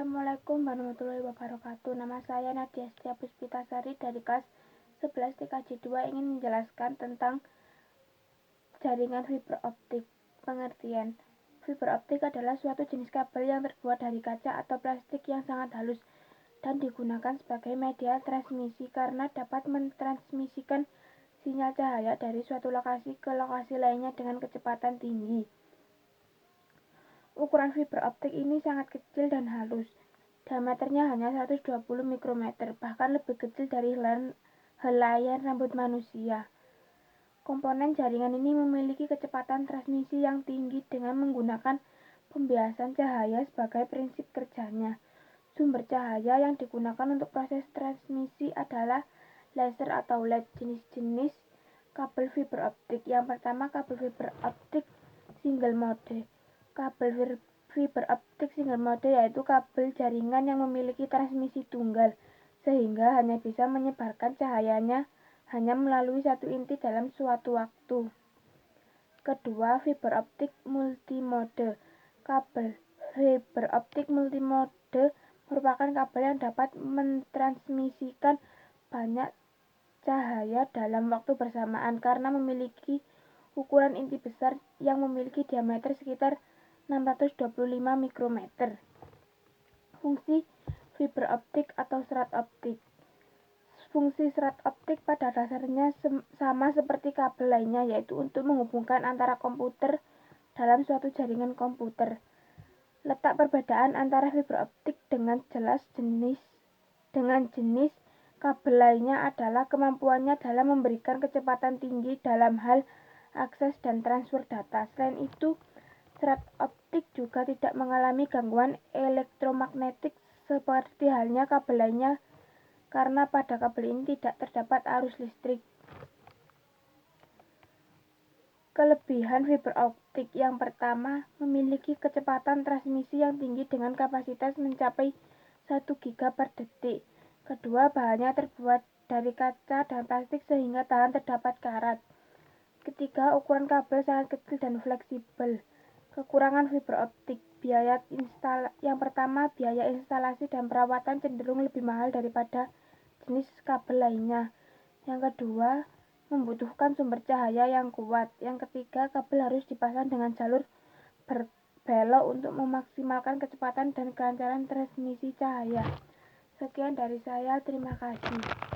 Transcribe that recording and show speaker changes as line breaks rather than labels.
Assalamualaikum warahmatullahi wabarakatuh. Nama saya Nadia Setia Puspitasari dari kelas 11 TKJ 2 ingin menjelaskan tentang jaringan fiber optik. Pengertian: fiber optik adalah suatu jenis kabel yang terbuat dari kaca atau plastik yang sangat halus dan digunakan sebagai media transmisi karena dapat mentransmisikan sinyal cahaya dari suatu lokasi ke lokasi lainnya dengan kecepatan tinggi. Ukuran fiber optik ini sangat kecil dan halus. Diameternya hanya 120 mikrometer, bahkan lebih kecil dari helaian rambut manusia. Komponen jaringan ini memiliki kecepatan transmisi yang tinggi dengan menggunakan pembiasan cahaya sebagai prinsip kerjanya. Sumber cahaya yang digunakan untuk proses transmisi adalah laser atau LED. Jenis-jenis kabel fiber optik. Yang pertama, kabel fiber optik single mode. Kabel fiber optik single mode yaitu kabel jaringan yang memiliki transmisi tunggal, sehingga hanya bisa menyebarkan cahayanya hanya melalui satu inti dalam suatu waktu. Kedua, fiber optik multimode. Kabel fiber optik multimode merupakan kabel yang dapat mentransmisikan banyak cahaya dalam waktu bersamaan karena memiliki ukuran inti besar yang memiliki diameter sekitar 625 mikrometer. Fungsi fiber optik atau serat optik. Fungsi serat optik pada dasarnya sama seperti kabel lainnya, yaitu untuk menghubungkan antara komputer dalam suatu jaringan komputer. Letak perbedaan antara fiber optik dengan jenis kabel lainnya adalah kemampuannya dalam memberikan kecepatan tinggi dalam hal akses dan transfer data. Selain itu, serat optik juga tidak mengalami gangguan elektromagnetik seperti halnya kabel lainnya karena pada kabel ini tidak terdapat arus listrik. Kelebihan fiber optik: yang pertama, memiliki kecepatan transmisi yang tinggi dengan kapasitas mencapai 1 giga per detik. Kedua, bahannya terbuat dari kaca dan plastik sehingga tahan terdapat karat. Ketiga, ukuran kabel sangat kecil dan fleksibel. Kekurangan fiber optik: yang pertama, biaya instalasi dan perawatan cenderung lebih mahal daripada jenis kabel lainnya. Yang kedua, membutuhkan sumber cahaya yang kuat. Yang ketiga, kabel harus dipasang dengan jalur berbelok untuk memaksimalkan kecepatan dan kelancaran transmisi cahaya. Sekian dari saya, terima kasih.